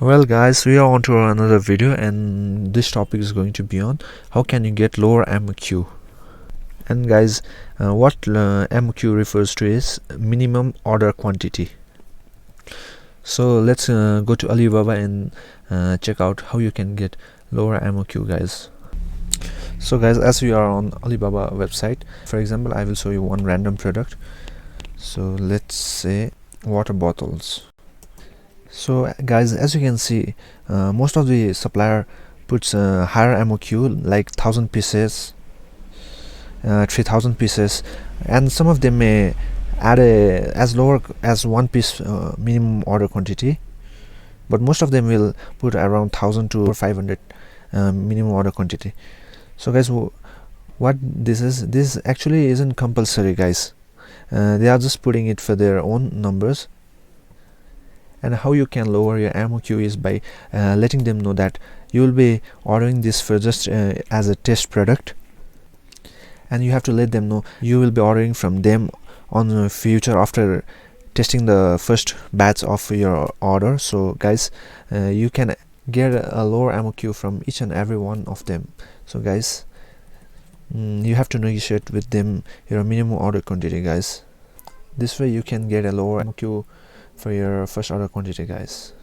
Well guys, we are on to another video, and this topic is going to be on how can you get lower MOQ. And guys, what MOQ refers to is minimum order quantity. So let's go to Alibaba and check out how you can get lower MOQ, guys. So guys, as we are on Alibaba website, for example, I will show you one random product. So let's say water bottles. So guys, as you can see, most of the supplier puts higher MOQ like 1000 pieces, 3000 pieces, and some of them may add as lower as 1 piece minimum order quantity, but most of them will put around 1000 to 500 minimum order quantity. So guys, what this actually isn't compulsory, guys. They are just putting it for their own numbers. And how you can lower your MOQ is by letting them know that you will be ordering this for just as a test product, and you have to let them know you will be ordering from them on the future after testing the first batch of your order. So guys, you can get a lower MOQ from each and every one of them. So guys, you have to negotiate with them your minimum order quantity, guys. This way you can get a lower MOQ for your first order quantity, guys.